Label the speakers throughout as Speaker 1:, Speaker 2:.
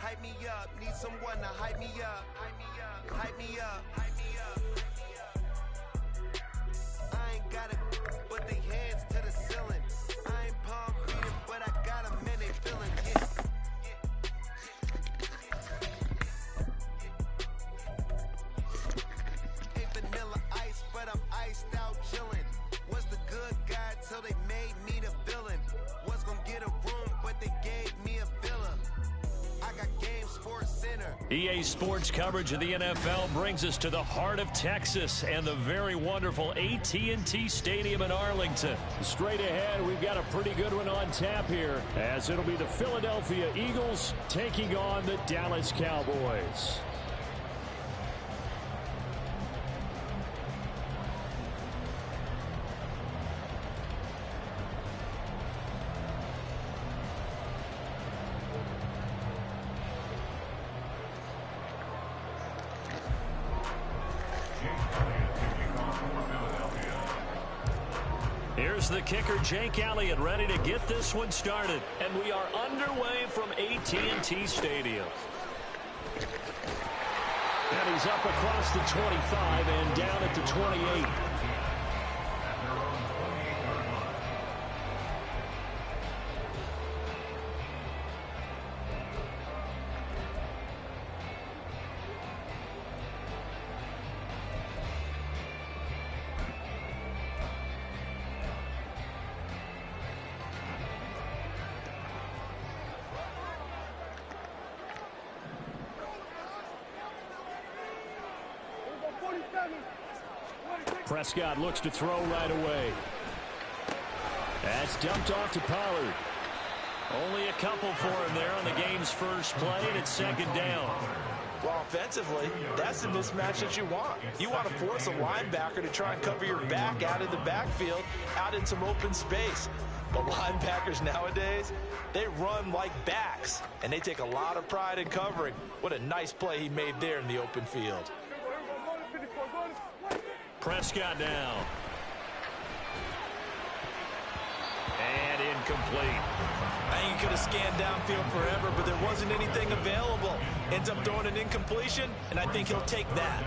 Speaker 1: hype me up. Need someone to hype me up. Hype me up. Hype me up. Hype me up. I ain't got it, but they hands to the ceiling. I ain't palm reading, but I got them and they feeling. Yeah. Ain't vanilla ice, but I'm iced out chillin'. Was the good guy till they made me the villain. Was gonna get a room, but they gave me a villa. I got Game Sports Center.
Speaker 2: EA Sports coverage of the NFL brings us to the heart of Texas and the very wonderful AT&T Stadium in Arlington.
Speaker 3: Straight ahead, we've got a pretty good one on tap here, as it'll be the Philadelphia Eagles taking on the Dallas Cowboys.
Speaker 2: Here's the kicker, Jake Elliott, ready to get this one started. And we are underway from AT&T Stadium.
Speaker 3: And he's up across the 25 and down at the 28. Prescott looks to throw right away. That's dumped off to Pollard.
Speaker 2: Only a couple for him there on the game's first play, and it's second down.
Speaker 4: Well, offensively, that's the mismatch that you want. You want to force a linebacker to try and cover your back out of the backfield, out in some open space. But linebackers nowadays, they run like backs, and they take a lot of pride in covering. What a nice play he made there in the open field.
Speaker 2: Prescott down. And incomplete.
Speaker 4: I think he could have scanned downfield forever, but there wasn't anything available. Ends up throwing an incompletion, and I think he'll take that.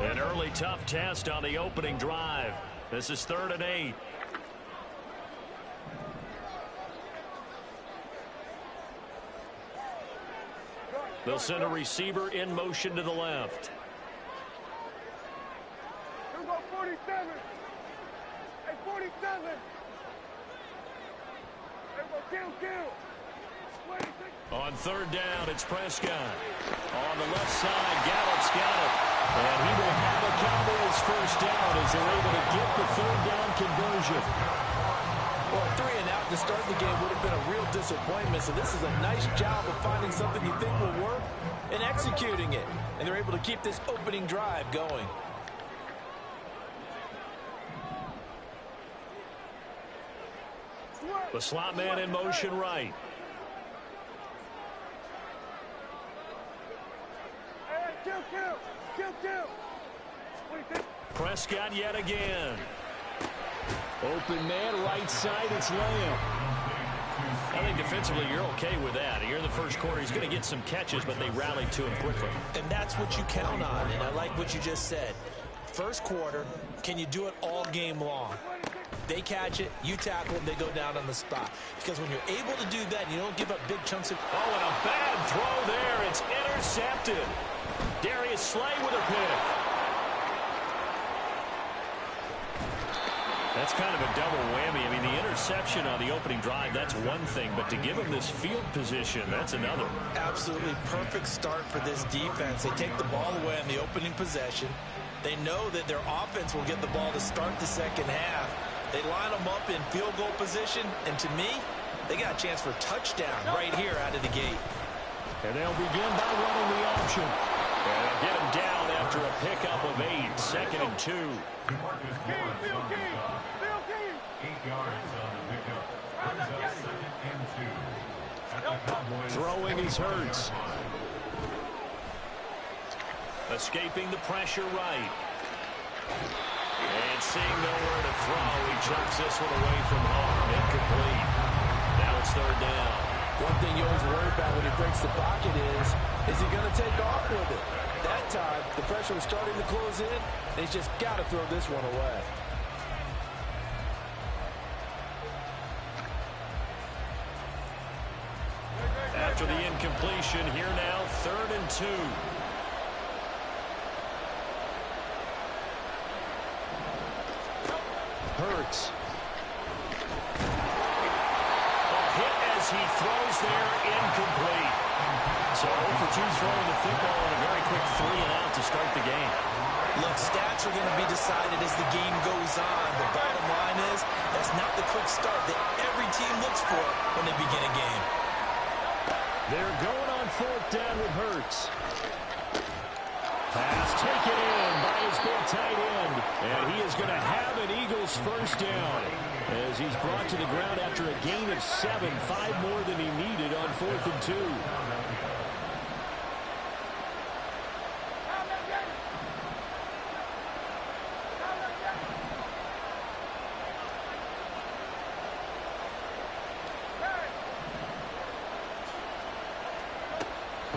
Speaker 2: An early tough test on the opening drive. This is 3rd and 8. They'll send a receiver in motion to the left.
Speaker 5: Here we go, 47. Hey, 47. Here we go, kill. 26.
Speaker 2: On 3rd down, it's Prescott. On the left side, Gallup's got it. And he will have a Cowboys first down as they're able to get the 3rd down conversion.
Speaker 4: Well, 3 and out to start the game would have been a real disappointment. So this is a nice job of finding something you think will work and executing it. And they're able to keep this opening drive going.
Speaker 2: The slot man in motion right.
Speaker 5: Kill.
Speaker 2: Prescott yet again.
Speaker 3: Open man, right side, it's Lamb.
Speaker 2: I think defensively you're okay with that. Here in the first quarter, he's going to get some catches, but they rallied to him quickly.
Speaker 4: And that's what you count on, and I like what you just said. First quarter, can you do it all game long? They catch it, you tackle them, they go down on the spot. Because when you're able to do that, you don't give up big chunks of...
Speaker 2: Oh, and a bad throw there. It's intercepted. Darius Slay with a pick. That's kind of a double whammy. I mean, the interception on the opening drive, that's one thing. But to give him this field position, that's another.
Speaker 4: Absolutely perfect start for this defense. They take the ball away on the opening possession. They know that their offense will get the ball to start the second half. They line them up in field goal position. And to me, they got a chance for a touchdown right here out of the gate.
Speaker 3: And they'll begin by running the option.
Speaker 2: And they'll get him down after a pickup of 8. 2nd and 2.
Speaker 6: 8 yards on the pickup. Brings up 2nd and 2. At the Cowboys.
Speaker 3: Throwing is Hurts.
Speaker 2: Escaping the pressure right. And seeing nowhere to throw, he chucks this one away from home. Incomplete. Now it's third down.
Speaker 4: One thing you always worry about when he breaks the pocket is he going to take off with it? That time, the pressure was starting to close in, and he's just got to throw this one away.
Speaker 2: After the incompletion, here now, 3rd and 2. Hurts. A hit as he throws there, incomplete. So 0 for 2 throwing the football and a very quick 3 and out to start the game.
Speaker 4: Look, stats are going to be decided as the game goes on. The bottom line is that's not the quick start that every team looks for when they begin a game.
Speaker 3: They're going on 4th down with Hurts. Pass taken in by his big tight end. And he is going to have an Eagles first down as he's brought to the ground after a gain of 7, 5 more than he needed on 4th and 2.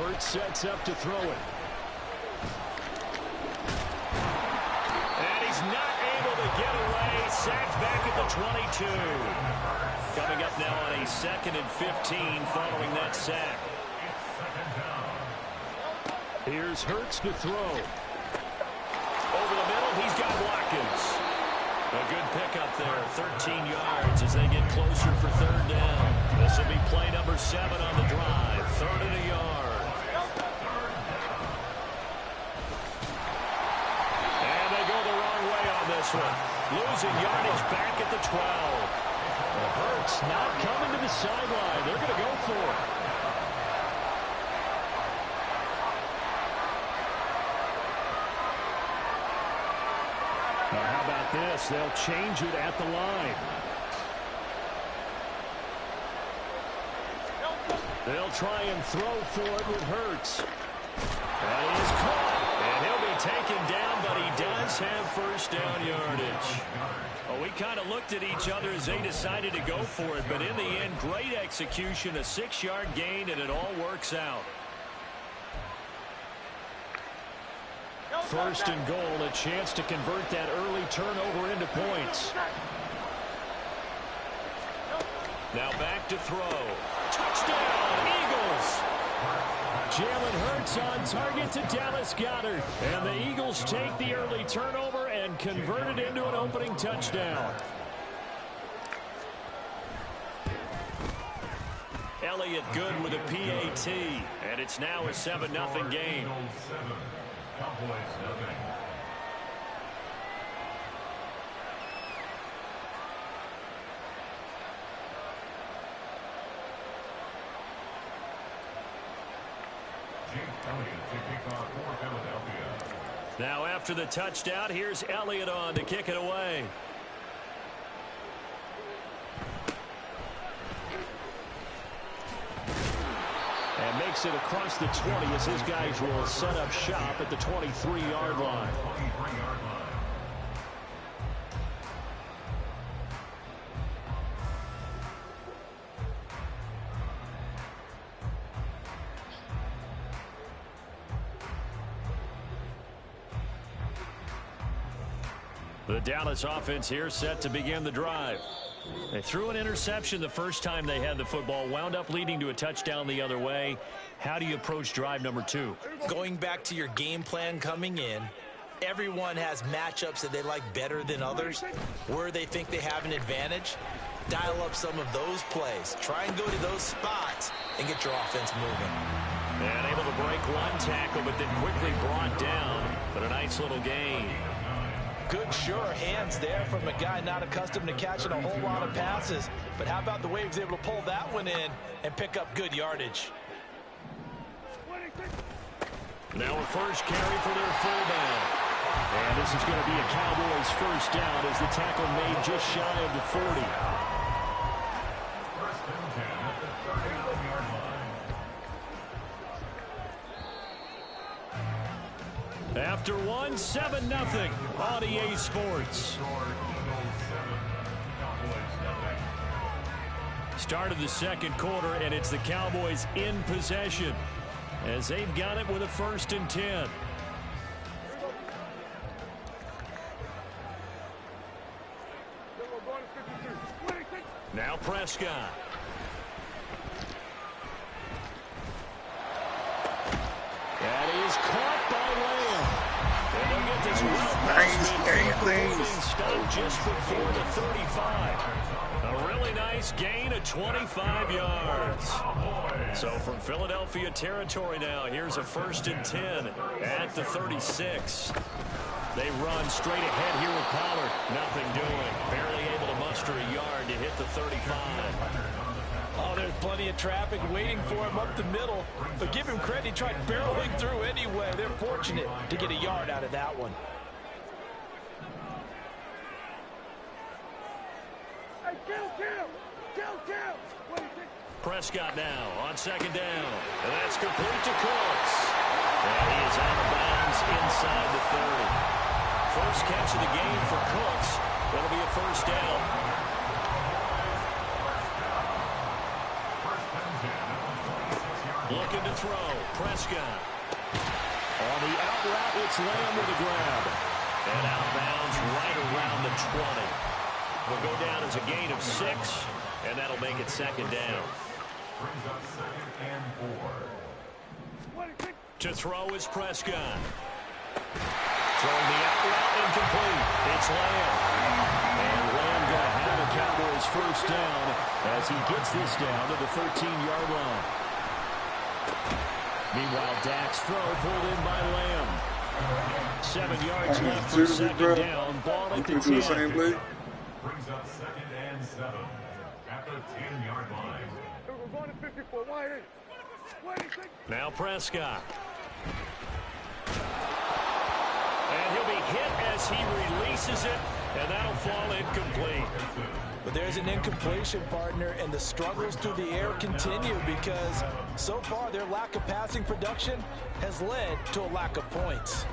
Speaker 3: Hurts sets up to throw it.
Speaker 2: And he's not able to get away. Sacked back at the 22. Coming up now on a 2nd and 15 following that sack.
Speaker 3: Here's Hurts to throw.
Speaker 2: Over the middle, he's got Watkins. A good pickup there, 13 yards as they get closer for 3rd down. This will be play number 7 on the drive. 3rd and a yard. One. Losing yardage back at the 12.
Speaker 3: Hurts not coming to the sideline. They're going to go for it. Now how about this? They'll change it at the line. They'll try and throw for it with Hurts. That is caught. And he'll be taken down, but he does have first down yardage.
Speaker 2: Well, we kind of looked at each other as they decided to go for it, but in the end, great execution, a 6-yard gain, and it all works out.
Speaker 3: First and goal, a chance to convert that early turnover into points.
Speaker 2: Now back to throw. Touchdown, Eagles!
Speaker 3: Jalen Hurts on target to Dallas Goedert. And the Eagles take the early turnover and convert it into an opening touchdown.
Speaker 2: Elliott good with a PAT. And it's now a 7-0 game.
Speaker 6: Cowboys nothing.
Speaker 2: Now after the touchdown, here's Elliott on to kick it away.
Speaker 3: And makes it across the 20 as his guys will set up shop at the 23-yard line.
Speaker 2: The Dallas offense here set to begin the drive. They threw an interception the first time they had the football, wound up leading to a touchdown the other way. How do you approach drive number 2?
Speaker 4: Going back to your game plan coming in, everyone has matchups that they like better than others. Where they think they have an advantage, dial up some of those plays. Try and go to those spots and get your offense moving.
Speaker 2: And able to break one tackle, but then quickly brought down. But a nice little gain.
Speaker 4: Good, sure hands there from a guy not accustomed to catching a whole lot of passes. But how about the way he was able to pull that one in and pick up good yardage?
Speaker 2: Now a first carry for their fullback.
Speaker 3: And this is going to be a Cowboys first down as the tackle made just shy of the 40.
Speaker 6: First and 10 at the 39-yard line.
Speaker 3: After one, 7-0 on EA Sports. Start of the second quarter, and it's the Cowboys in possession as they've got it with a 1st and 10. Now Prescott. That is caught by Lamb. And they'll get this well past midfield, stopped just before the 35. A really nice gain of 25 yards. So from Philadelphia territory now, here's a 1st and 10 at the 36. They run straight ahead here with Pollard. Nothing doing. Barely able to muster a yard to hit the 35.
Speaker 4: Oh, there's plenty of traffic waiting for him up the middle. But give him credit, he tried barreling through anyway. They're fortunate to get a yard out of that one.
Speaker 5: Hey, kill!
Speaker 3: Prescott now on 2nd down. And that's complete to Cooks. And he is out of bounds inside the 30. First catch of the game for Cooks. That'll be a 1st down. Looking to throw. Prescott. On the out route, it's Lamb with a grab. And out of bounds right around the 20. Will go down as a gain of 6, and that'll make it 2nd down.
Speaker 6: Brings up 2nd and 4.
Speaker 3: To throw is Prescott. Throwing the out route incomplete. It's Lamb. And Lamb going to have a Cowboys 1st down as he gets this down to the 13-yard line. Meanwhile, Dak's throw pulled in by Lamb. 7 yards left for 2nd down. Ball at the 10.
Speaker 6: Brings up 2nd and 7 at the 10-yard line.
Speaker 3: Now Prescott. And he'll be hit as he releases it, and that'll fall incomplete.
Speaker 4: But there's an incompletion, partner, and the struggles through the air continue because so far their lack of passing production has led to a lack of points.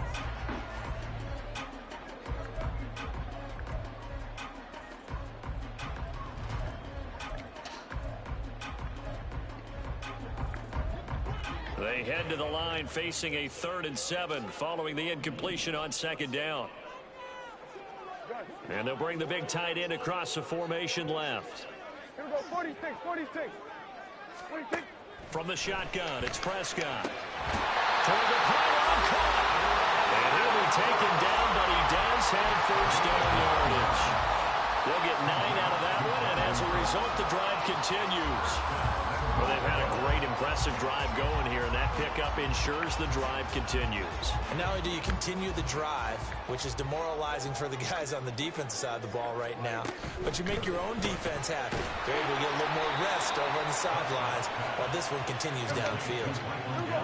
Speaker 3: They head to the line facing a 3rd and 7 following the incompletion on 2nd down. And they'll bring the big tight end across the formation left.
Speaker 5: Here we go, 46.
Speaker 3: From the shotgun, it's Prescott. Toward the pylon, caught. And he'll be taken down, but he does have 1st down yardage. They'll get 9 out of that one, and as a result, the drive continues. Well, they've had a great, impressive drive going here, and that pickup ensures the drive continues.
Speaker 4: And not only do you continue the drive, which is demoralizing for the guys on the defensive side of the ball right now, but you make your own defense happy. They're able to get a little more rest over on the sidelines while this one continues downfield.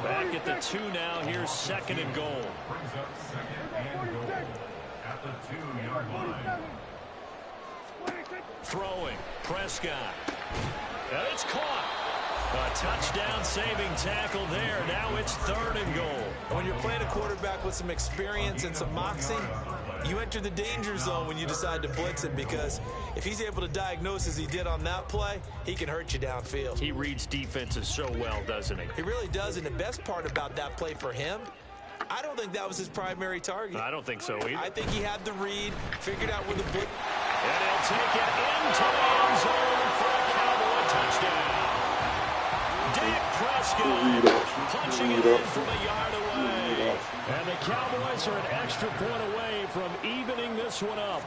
Speaker 3: Back at the 2 now. Here's 2nd and goal.
Speaker 6: Brings up 2nd and goal at the 2-yard line.
Speaker 3: Throwing. Prescott. And it's caught. A touchdown-saving tackle there. Now it's 3rd and goal.
Speaker 4: When you're playing a quarterback with some experience and some moxie, you enter the danger zone when you decide to blitz him because if he's able to diagnose as he did on that play, he can hurt you downfield.
Speaker 3: He reads defenses so well, doesn't he?
Speaker 4: He really does, and the best part about that play for him, I don't think that was his primary target.
Speaker 3: I don't think so either.
Speaker 4: I think he had the read, figured out where the blitz.
Speaker 3: And he'll take it into the end zone for a Cowboy touchdown. Dak Prescott punching it in from a yard away. And the Cowboys are an extra point away from evening this one up.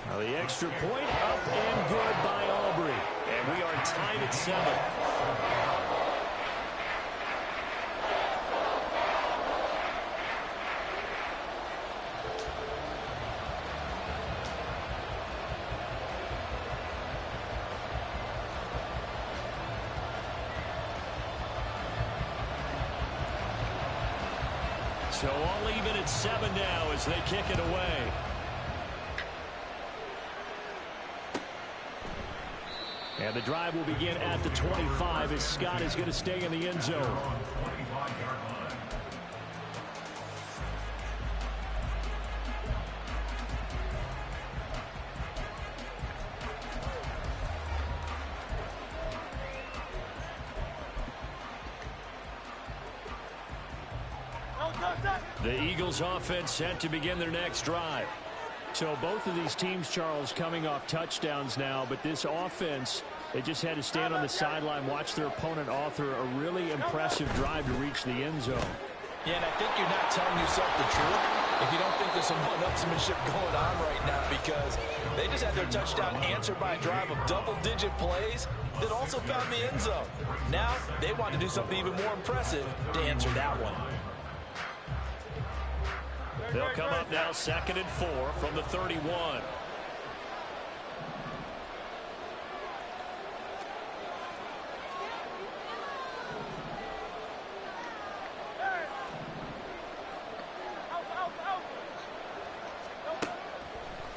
Speaker 3: Now the extra point up and good by Aubrey. And we are tied at 7. So all even at 7 now as they kick it away. And the drive will begin at the 25 as Scott is going to stay in the end zone.
Speaker 2: The Eagles offense set to begin their next drive.
Speaker 3: So both of these teams, Charles, coming off touchdowns now, but this offense, they just had to stand on the sideline, watch their opponent author a really impressive drive to reach the end zone.
Speaker 4: Yeah, and I think you're not telling yourself the truth if you don't think there's some one-upsmanship going on right now, because they just had their touchdown answered by a drive of double-digit plays that also found the end zone. Now they want to do something even more impressive to answer that one.
Speaker 2: They'll come up now 2nd and 4 from the 31.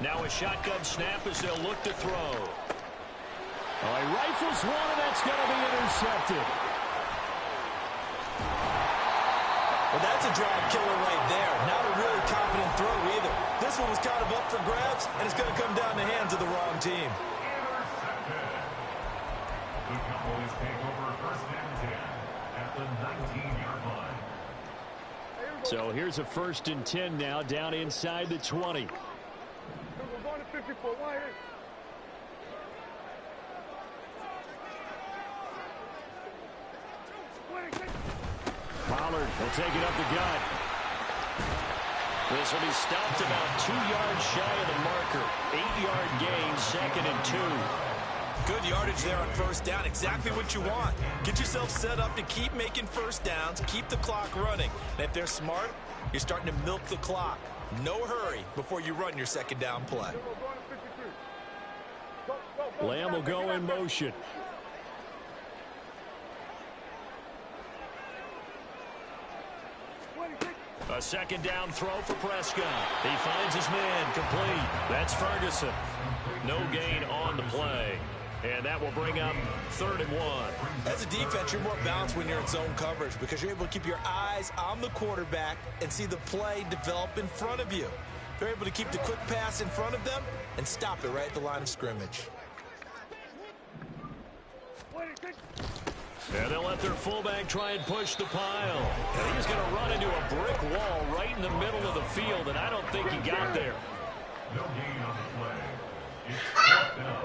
Speaker 2: Now a shotgun snap as they'll look to throw.
Speaker 3: Oh, he rifles one, and that's going to be intercepted.
Speaker 4: Well, that's a drive killer right there. Not a really confident throw either. This one was kind of up for grabs, and it's going to come down the hands of the wrong team.
Speaker 6: The Cowboys take over 1st and 10 at the 19-yard line.
Speaker 3: So here's a 1st and 10 now, down inside the 20.
Speaker 5: We're going to 54. Why here?
Speaker 3: Pollard will take it up the gut.
Speaker 2: This will be stopped about 2 yards shy of the marker. 8-yard gain, 2nd and 2.
Speaker 4: Good yardage there on 1st down. Exactly what you want. Get yourself set up to keep making 1st downs, keep the clock running. And if they're smart, you're starting to milk the clock. No hurry before you run your 2nd down play.
Speaker 3: Lamb will go in motion.
Speaker 2: A 2nd down throw for Prescott. He finds his man, complete. That's Ferguson. No gain on the play. And that will bring up 3rd and 1.
Speaker 4: As a defense, you're more balanced when you're in zone coverage because you're able to keep your eyes on the quarterback and see the play develop in front of you. They're able to keep the quick pass in front of them and stop it right at the line of scrimmage.
Speaker 2: And they'll let their fullback try and push the pile. And he's going to run into a brick wall right in the middle of the field, and I don't think he got there.
Speaker 6: No gain on the play. It's 4th down.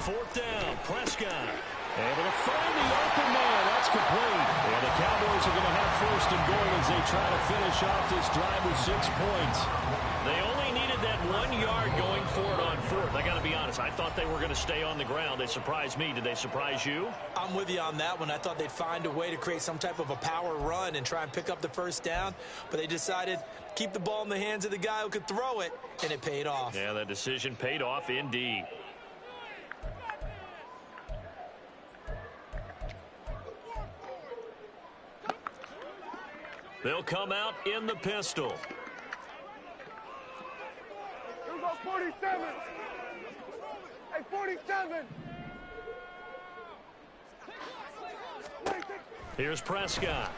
Speaker 2: 4th down, Prescott. Able to find the open man. That's complete. And the Cowboys are going to have 1st and goal as they try to finish off this drive with 6 points. They only needed that 1 yard going for it on 4th. I got to be honest, I thought they were going to stay on the ground. They surprised me. Did they surprise you?
Speaker 4: I'm with you on that one. I thought they'd find a way to create some type of a power run and try and pick up the 1st down, but they decided to keep the ball in the hands of the guy who could throw it, and it paid off.
Speaker 2: Yeah, that decision paid off indeed. They'll come out in the pistol.
Speaker 5: Here we go, 47. Hey, 47.
Speaker 2: Here's Prescott.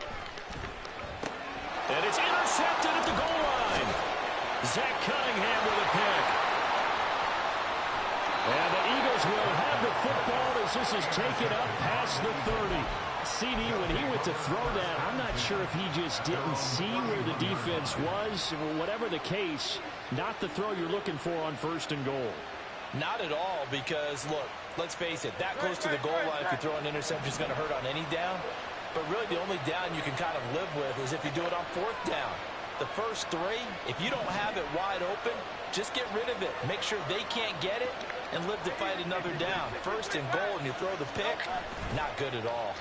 Speaker 2: And it's intercepted at the goal line. Zach Cunningham with a pick. And the Eagles will have the football as this is taken up past the 30. CD, when he went to throw that, I'm not sure if he just didn't see where the defense was. Whatever the case, not the throw you're looking for on 1st and goal.
Speaker 4: Not at all, because, look, let's face it, that close to the goal line, if you throw an interception, is going to hurt on any down. But really, the only down you can kind of live with is if you do it on 4th down. The first 3, if you don't have it wide open, just get rid of it. Make sure they can't get it and live to fight another down. 1st and goal, and you throw the pick, not good at all.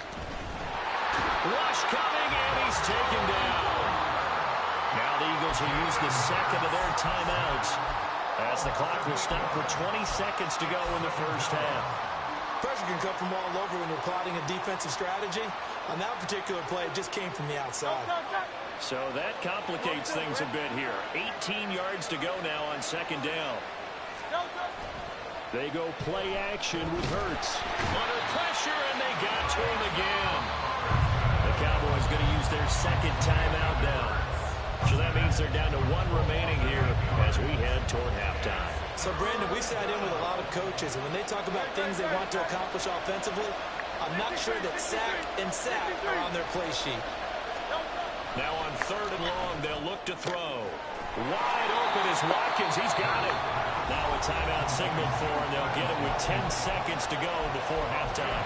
Speaker 2: Rush coming, and he's taken down. Now the Eagles will use the 2nd of their timeouts as the clock will stop with 20 seconds to go in the 1st half.
Speaker 4: Pressure can come from all over when you're plotting a defensive strategy. On that particular play, it just came from the outside.
Speaker 2: So that complicates things a bit here. 18 yards to go now on 2nd down.
Speaker 3: They go play action with Hurts.
Speaker 2: Under pressure, and they got to him again. The Cowboys going to use their 2nd timeout now. So that means they're down to 1 remaining here as we head toward halftime.
Speaker 4: So, Brandon, we sat in with a lot of coaches, and when they talk about things they want to accomplish offensively, I'm not sure that sack and sack are on their play sheet.
Speaker 2: Now on 3rd and long, they'll look to throw. Wide open is Watkins. He's got it. Now a timeout signal for him. They'll get it with 10 seconds to go before halftime.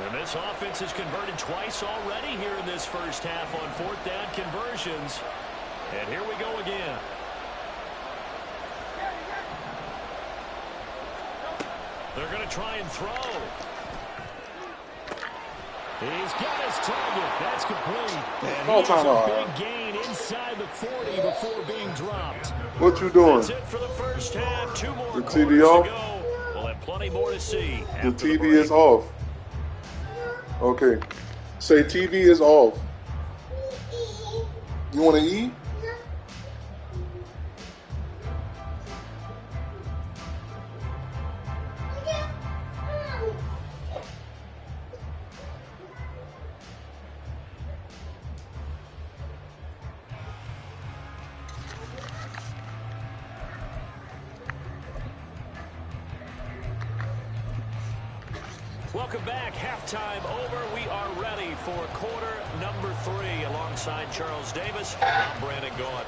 Speaker 2: And this offense has converted twice already here in this first half on 4th down conversions. And here we go again. They're going to try and throw. He's got his target. That's complete. And he has a big gain inside the 40 before being dropped.
Speaker 7: What you doing?
Speaker 2: That's it for the first half. 2 more
Speaker 7: The
Speaker 2: quarters
Speaker 7: TV off?
Speaker 2: to go. We'll have plenty more to see.
Speaker 7: The TV is off. Okay. Say TV is off. You want to eat?
Speaker 2: Welcome back. Halftime over. We are ready for quarter number 3. Alongside Charles Davis, I'm Brandon Gordon.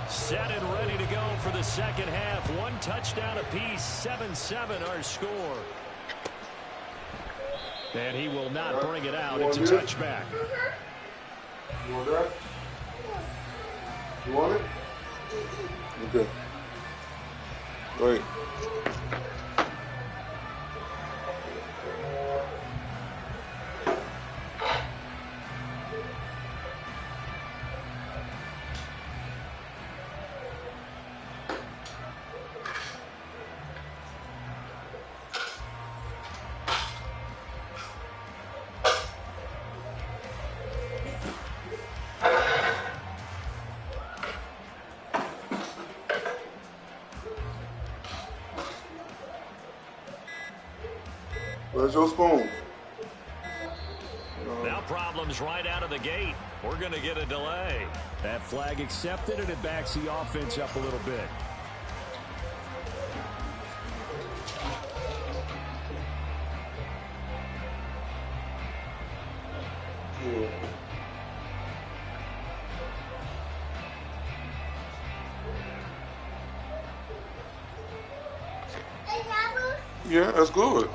Speaker 2: Set and ready to go for the second half. 1 touchdown apiece. 7-7 our score. And he will not bring it out. It's a touchback.
Speaker 7: You want that? You want it? Okay. Wait. Where's your spoon?
Speaker 2: Now problems right out of the gate. We're going to get a delay. That flag accepted, and it backs the offense up a little bit.
Speaker 7: Yeah, that's good.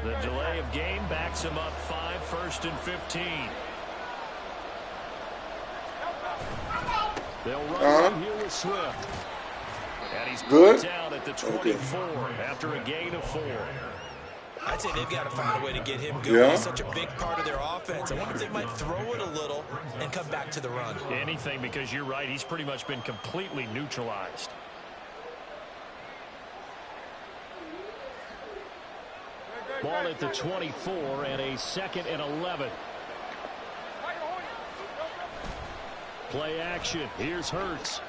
Speaker 2: The delay of game backs him up 5, 1st and 15. They'll run right here with Swift. And he's put down at the 24 after a gain of 4.
Speaker 4: I'd say they've got to find a way to get him going. He's such a big part of their offense. I wonder if they might throw it a little and come back to the run.
Speaker 2: Anything, because you're right. He's pretty much been completely neutralized. Ball at the 24 and a 2nd and 11. Play action. Here's Hurts.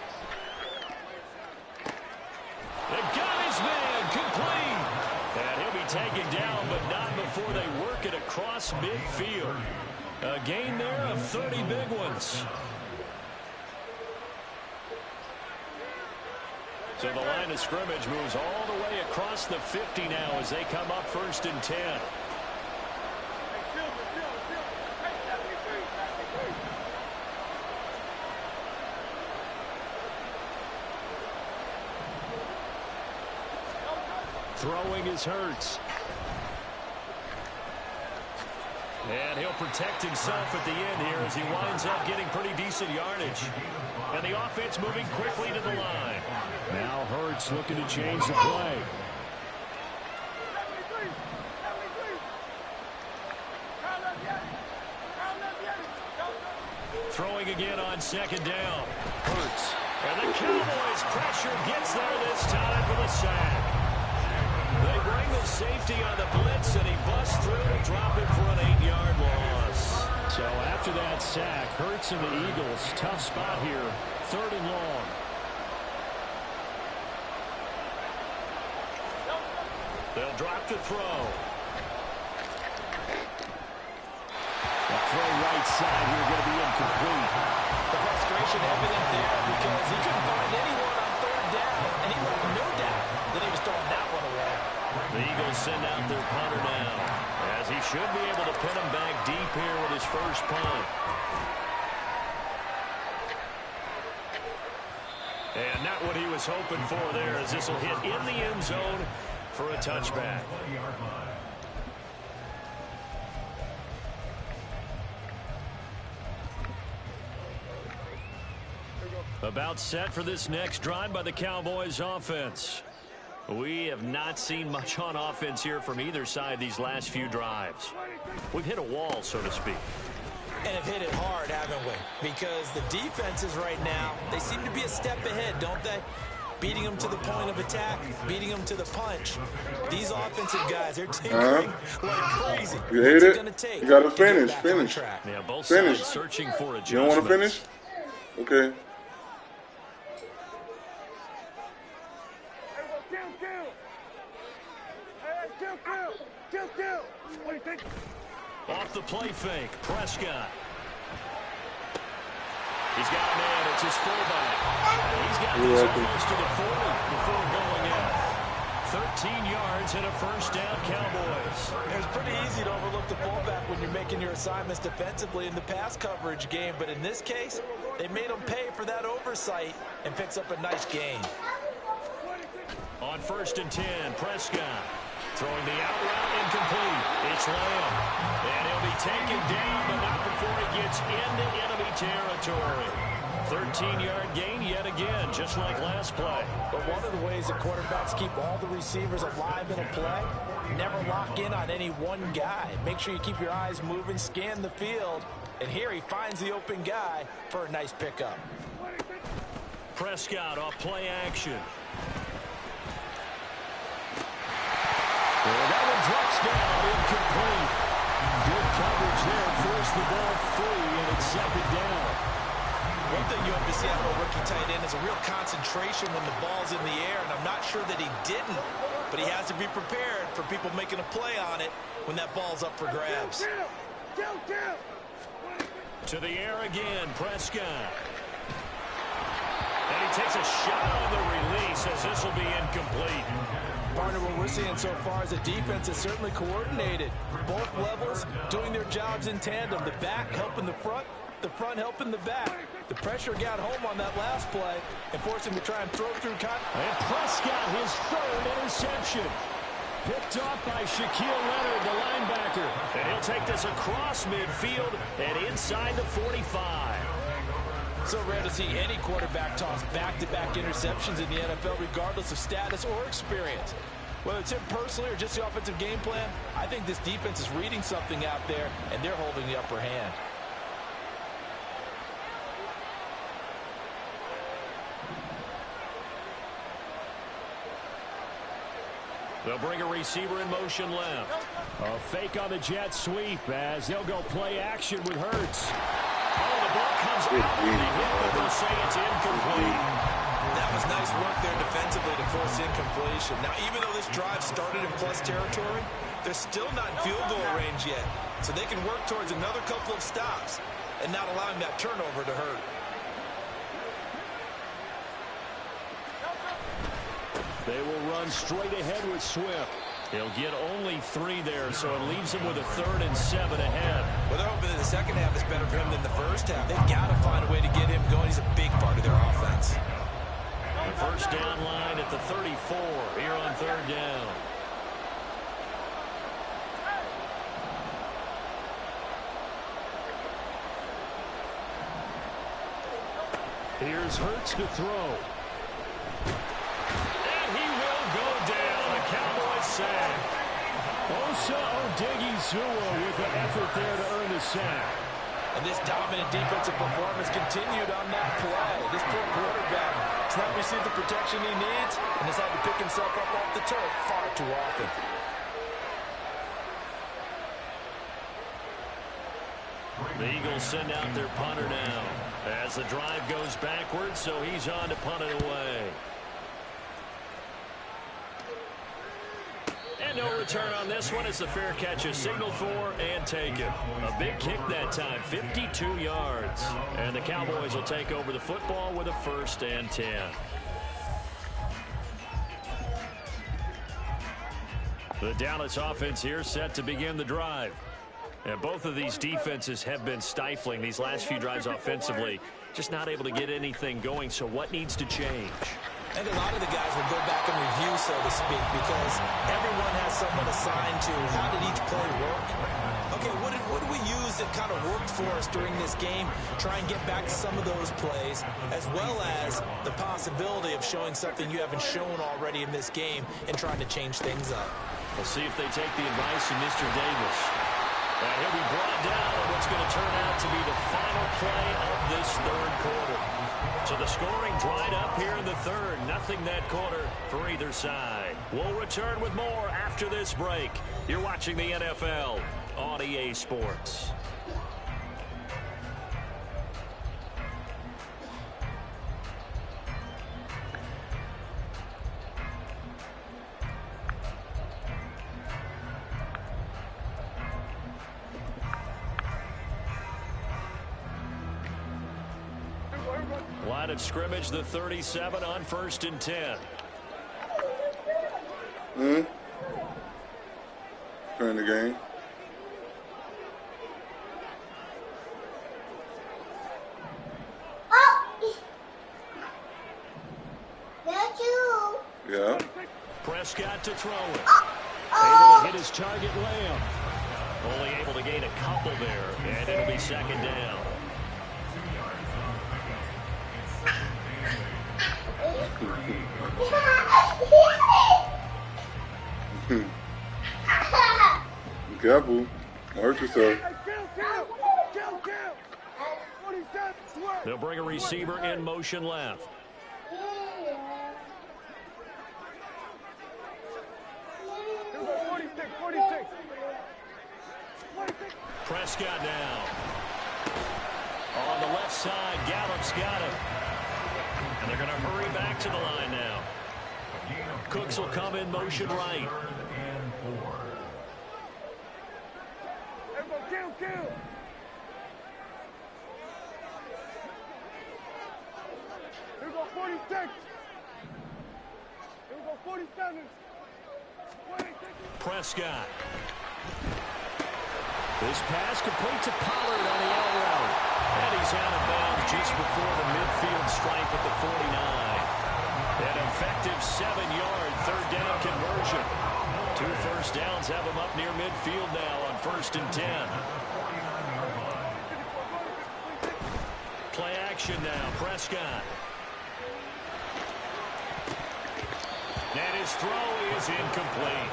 Speaker 2: They got his man complete. And he'll be taken down, but not before they work it across midfield. A gain there of 30 big ones. So the line of scrimmage moves all the way across the 50 now as they come up 1st and 10. Throwing is Hurts. And he'll protect himself at the end here as he winds up getting pretty decent yardage. And the offense moving quickly to the line. Now Hurts looking to change the play. Throwing again on 2nd down. Hurts. And the Cowboys pressure gets there this time for the sack. They bring the safety on the blitz, and he busts through to drop it for an 8-yard loss. So after that sack, Hurts and the Eagles, tough spot here. 3rd and long. They'll drop to throw. The throw right side here going to be incomplete.
Speaker 4: The frustration evident there because he couldn't find anyone on 3rd down, and he left no doubt that he was throwing that one away.
Speaker 2: The Eagles send out their punter now, as he should be able to pin him back deep here with his first punt. And not what he was hoping for there, as this will hit in the end zone for a touchback. About set for this next drive by the Cowboys offense. We have not seen much on offense here from either side these last few drives. We've hit a wall, so to speak.
Speaker 4: And have hit it hard, haven't we? Because the defenses right now, they seem to be a step ahead, don't they? Beating them to the point of attack, beating them to the punch. These offensive guys, they're tinkering like crazy.
Speaker 7: You hate it? You got to finish.
Speaker 2: Yeah, both sides searching for adjustments.
Speaker 7: You don't want to finish? Okay.
Speaker 2: Off the play fake, Prescott. He's got a man, it's his fullback. He's got this close to the 40 before going in. 13 yards and a first down, Cowboys.
Speaker 4: It's pretty easy to overlook the fullback when you're making your assignments defensively in the pass coverage game, but in this case, they made him pay for that oversight and picks up a nice gain.
Speaker 2: On 1st and 10, Prescott. Throwing the out route incomplete. It's Lamb. And he'll be taken down, but not before he gets into enemy territory. 13-yard gain yet again, just like last play.
Speaker 4: But one of the ways that quarterbacks keep all the receivers alive in a play, never lock in on any one guy. Make sure you keep your eyes moving, scan the field. And here he finds the open guy for a nice pickup.
Speaker 2: Prescott off play action.
Speaker 3: Well, that one drops down, incomplete. Good coverage there, forced the ball free, and it's 2nd down.
Speaker 4: One thing you have to see out of a rookie tight end is a real concentration when the ball's in the air, and I'm not sure that he didn't, but he has to be prepared for people making a play on it when that ball's up for grabs.
Speaker 2: To the air again, Prescott. And he takes a shot on the release as this will be incomplete.
Speaker 4: Partner, what we're seeing so far is a defense that's certainly coordinated. Both levels doing their jobs in tandem. The back helping the front helping the back. The pressure got home on that last play and forced him to try and throw through contact.
Speaker 2: And Prescott, his 3rd interception. Picked off by Shaquille Leonard, the linebacker. And he'll take this across midfield and inside the 45.
Speaker 4: So rare to see any quarterback toss back-to-back interceptions in the NFL, regardless of status or experience. Whether it's him personally or just the offensive game plan, I think this defense is reading something out there, and they're holding the upper hand.
Speaker 2: They'll bring a receiver in motion left.
Speaker 3: A fake on the jet sweep as they'll go play action with Hurts.
Speaker 2: Oh, the ball comes out of the hit, but they'll say it's incomplete.
Speaker 4: That was nice work there defensively to force incompletion. Now, even though this drive started in plus territory, they're still not in field goal range yet. So they can work towards another couple of stops and not allowing that turnover to hurt.
Speaker 3: They will run straight ahead with Swift.
Speaker 2: He'll get only 3 there, so it leaves him with a 3rd and 7 ahead.
Speaker 4: Well, they're hoping that the second half is better for him than the first half. They've got to find a way to get him going. He's a big part of their offense.
Speaker 2: The first down line at the 34 here on 3rd down.
Speaker 3: Here's Hurts to throw.
Speaker 2: And he will go down. A Cowboys sack.
Speaker 3: Osa Odighizuwa with an effort there to earn the sack.
Speaker 4: And this dominant defensive performance continued on that play. This poor quarterback has not received the protection he needs and has had to pick himself up off the turf far too often.
Speaker 2: The Eagles send out their punter now as the drive goes backwards, so he's on to punt it away. And no return on this one. It's a fair catch, a signal for and taken. A big kick that time, 52 yards. And the Cowboys will take over the football with a 1st and 10. The Dallas offense here set to begin the drive. And both of these defenses have been stifling these last few drives offensively. Just not able to get anything going, so what needs to change?
Speaker 4: I think a lot of the guys will go back and review, so to speak, because everyone has someone assigned to how did each play work. Okay, what did we use that kind of worked for us during this game? Try and get back to some of those plays, as well as the possibility of showing something you haven't shown already in this game and trying to change things up.
Speaker 2: We'll see if they take the advice of Mr. Davis. And he'll be brought down on what's going to turn out to be the final play of this 3rd quarter. So the scoring dried up here in the 3rd. Nothing that quarter for either side. We'll return with more after this break. You're watching the NFL on EA Sports. Line of scrimmage, the 37 on 1st and 10.
Speaker 7: Turn the game. Yeah.
Speaker 2: Prescott to throw it. Able to hit his target, Lamb. Only able to gain a couple there, and it'll be 2nd down.
Speaker 7: Be careful. Hurt yourself.
Speaker 2: They'll bring a receiver in motion left. Prescott now. On the left side, Gallup's got him. And they're going to hurry back to the line now. Cooks will come in motion right.
Speaker 5: Here we go, 46. Here we go, 47.
Speaker 2: Prescott. This pass complete to Pollard on the out route. And he's out of bounds just before the midfield stripe at the 49. An effective 7-yard 3rd down conversion. 2 first downs have him up near midfield now on 1st and 10. Play action now, Prescott. And his throw is incomplete.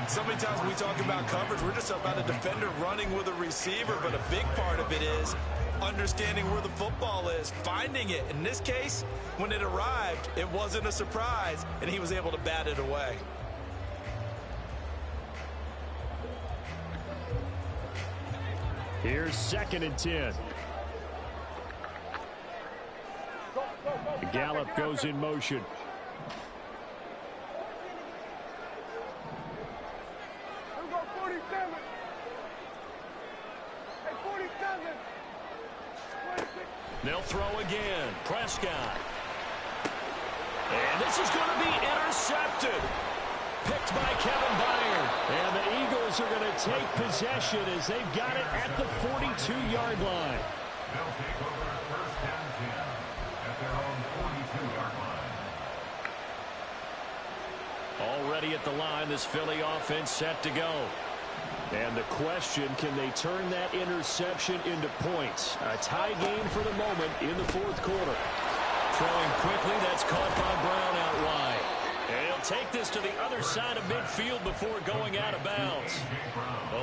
Speaker 4: So many times when we talk about coverage, we're just about a defender running with a receiver, but a big part of it is understanding where the football is, finding it. In this case, when it arrived, it wasn't a surprise, and he was able to bat it away.
Speaker 2: Here's 2nd and 10. Gallup goes in motion. They'll throw again. Prescott. And this is going to be intercepted. Picked by Kevin Byard. And the Eagles are going to take possession as they've got it at the 42-yard line.
Speaker 6: They'll take over 1st and 10 at their own 42-yard line.
Speaker 2: Already at the line, this Philly offense set to go. And the question, can they turn that interception into points? A tie game for the moment in the 4th quarter. Throwing quickly, that's caught by Brown out wide. And he'll take this to the other side of midfield before going out of bounds.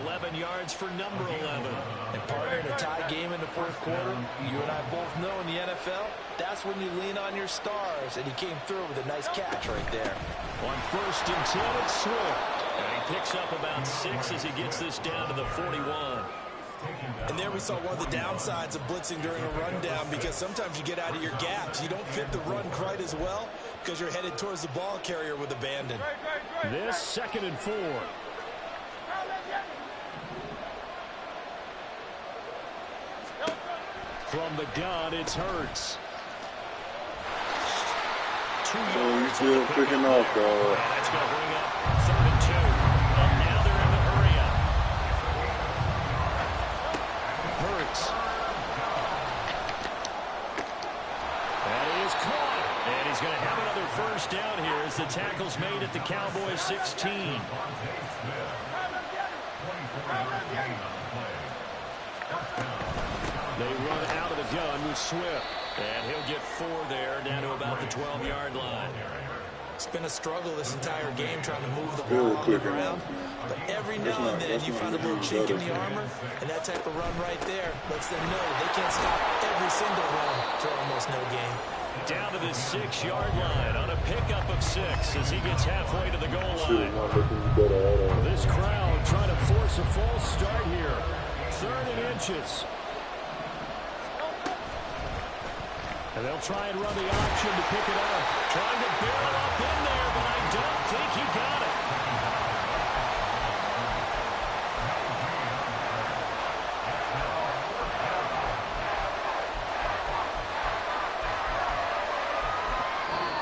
Speaker 2: 11 yards for number 11.
Speaker 4: And partner, in a tie game in the 4th quarter, you and I both know in the NFL, that's when you lean on your stars, and he came through with a nice catch right there.
Speaker 2: On 1st and 10, it's Swift. And he picks up about 6 as he gets this down to the 41.
Speaker 4: And there we saw one of the downsides of blitzing during a rundown, because sometimes you get out of your gaps. You don't fit the run quite as well because you're headed towards the ball carrier with abandon.
Speaker 2: This 2nd and 4. From the gun, it's Hurts. 2 yards.
Speaker 7: He's still picking off, dog.
Speaker 2: And that's going to bring up 3rd and 2. And now they're in the hurry up. Hurts. That is caught. And he's going to have another first down here as the tackle's made at the Cowboys 16. They run out of the gun with Swift. And he'll get 4 there, down to about the 12-yard line.
Speaker 4: It's been a struggle this entire game trying to move the ball on the ground. But every now and then you find a little chink in the armor, and that type of run right there lets them know they can't stop every single run for almost no gain.
Speaker 2: Down to the 6-yard line on a pickup of 6 as he gets halfway to the goal line. This crowd trying to force a false start here. 3rd and inches. And they'll try and run the option to pick it up. Trying to barrel up in there, but I don't think he got it.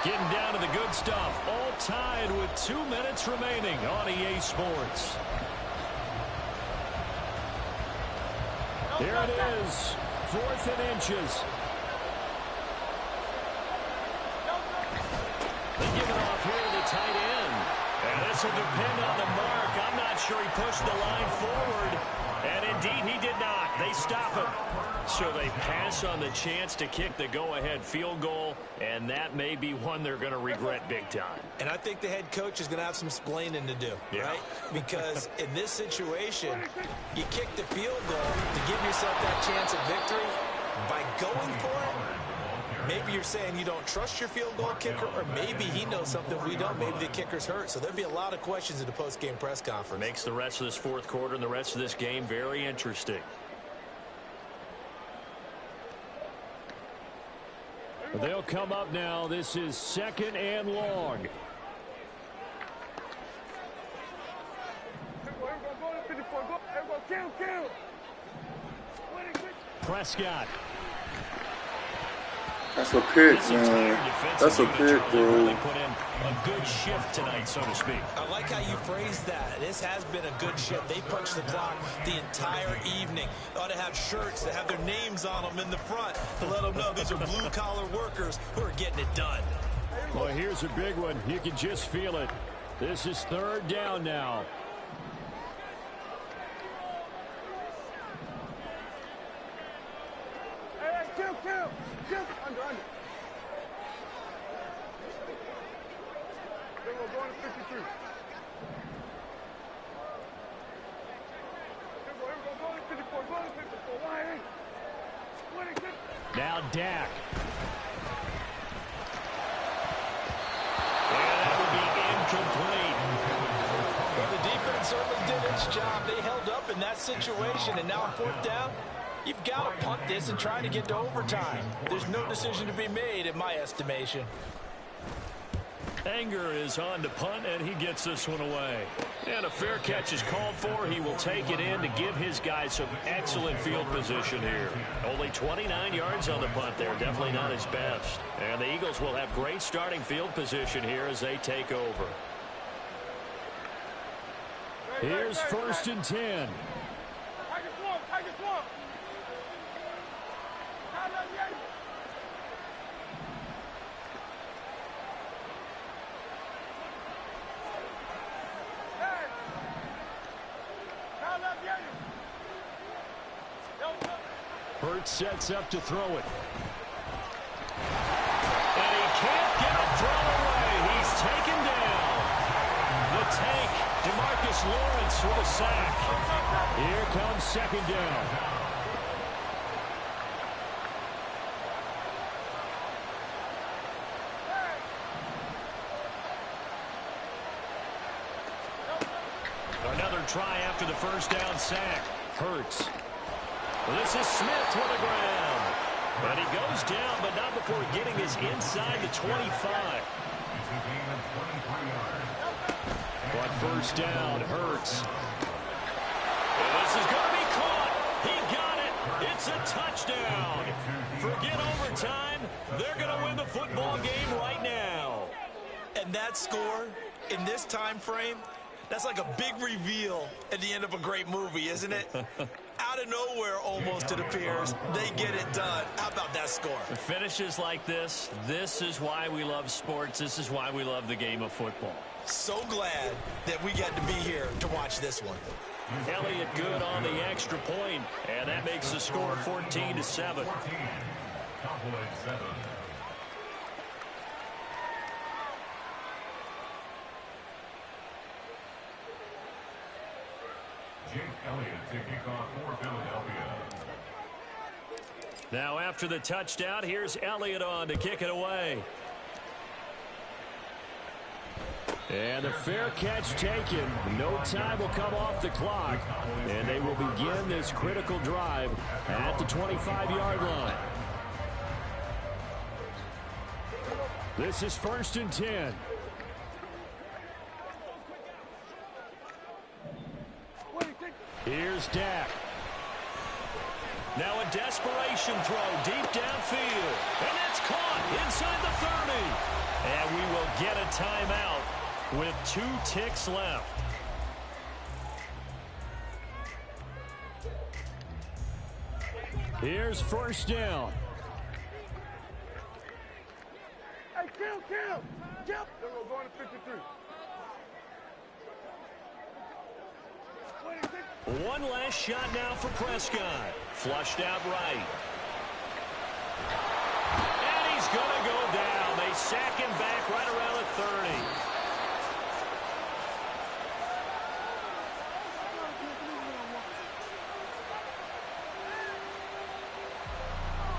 Speaker 2: Getting down to the good stuff. All tied with 2 minutes remaining on EA Sports. Here it is. 4th and inches. They give it off here to the tight end. And this will depend on the mark. I'm not sure he pushed the line forward. And indeed he did not. They stop him. So they pass on the chance to kick the go-ahead field goal. And that may be one they're going to regret big time.
Speaker 4: And I think the head coach is going to have some explaining to do, right? Because in this situation, you kick the field goal to give yourself that chance of victory by going for it. Maybe you're saying you don't trust your field goal kicker, or maybe he knows something we don't. Maybe the kicker's hurt. So there'll be a lot of questions at the post-game press conference.
Speaker 2: Makes the rest of this 4th quarter and the rest of this game very interesting. They'll come up now. This is 2nd and long. Prescott.
Speaker 7: That's a pick, man. That's a pick, bro.
Speaker 2: Really put in a good shift tonight, so to speak.
Speaker 4: I like how you phrased that. This has been a good shift. They punched the clock the entire evening. They ought to have shirts that have their names on them in the front to let them know these are blue-collar workers who are getting it done.
Speaker 2: Well, here's a big one. You can just feel it. This is 3rd down now.
Speaker 5: Kill. Under. Then we're going to 53.
Speaker 2: Now Dak. And that would be incomplete.
Speaker 4: Well, the defense certainly did its job. They held up in that situation, and now on 4th down, you've got to punt this and try to get to overtime. There's no decision to be made, in my estimation.
Speaker 2: Anger is on to punt, and he gets this one away. And a fair catch is called for. He will take it in to give his guys some excellent field position here. Only 29 yards on the punt there. Definitely not his best. And the Eagles will have great starting field position here as they take over. Here's 1st and 10. Hurts sets up to throw it. And he can't get a throw away. He's taken down. The tank, DeMarcus Lawrence with a sack. Here comes 2nd down. Another try after the 1st down sack. Hurts. This is Smith with the ground. And he goes down, but not before getting his inside the 25.
Speaker 6: It's a gain of 23 yards.
Speaker 2: But first down, Hurts. And this is going to be caught. He got it. It's a touchdown. Forget overtime. They're going to win the football game right now.
Speaker 4: And that score in this time frame, that's like a big reveal at the end of a great movie, isn't it? Out of nowhere, almost, it appears, they get it done. How about that score?
Speaker 2: Finishes like this is why we love sports. This is why we love the game of football.
Speaker 4: So glad that we get to be here to watch this one.
Speaker 2: Elliott good on the extra point, and that makes the score 14-7.
Speaker 6: 14. Cowboys 7. Jake Elliott to kick off for Philadelphia.
Speaker 2: Now after the touchdown, here's Elliott on to kick it away. And the fair catch taken. No time will come off the clock. And they will begin this critical drive at the 25-yard line. This is 1st and 10. Here's Dak. Now a desperation throw deep downfield. And that's caught inside the 30. And we will get a timeout with 2 ticks left. Here's first down.
Speaker 5: Hey, kill! Then we're going to 53. 26.
Speaker 2: One last shot now for Prescott. Flushed out right. And he's going to go down. They sack him back right around the 30.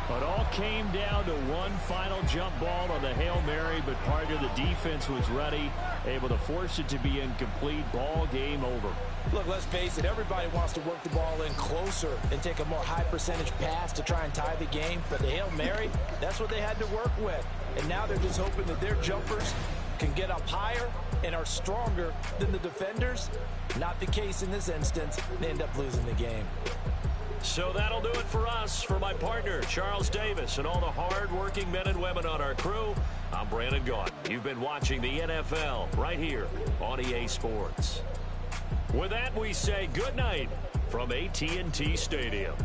Speaker 2: But all came down to one final jump ball on the Hail Mary, but part of the defense was ready, able to force it to be incomplete. Ball game over.
Speaker 4: Look, let's face it, everybody wants to work the ball in closer and take a more high percentage pass to try and tie the game. But the Hail Mary, that's what they had to work with. And now they're just hoping that their jumpers can get up higher and are stronger than the defenders. Not the case in this instance. They end up losing the game.
Speaker 2: So that'll do it for us. For my partner, Charles Davis, and all the hard-working men and women on our crew, I'm Brandon Gaudin. You've been watching the NFL right here on EA Sports. With that, we say good night from AT&T Stadium.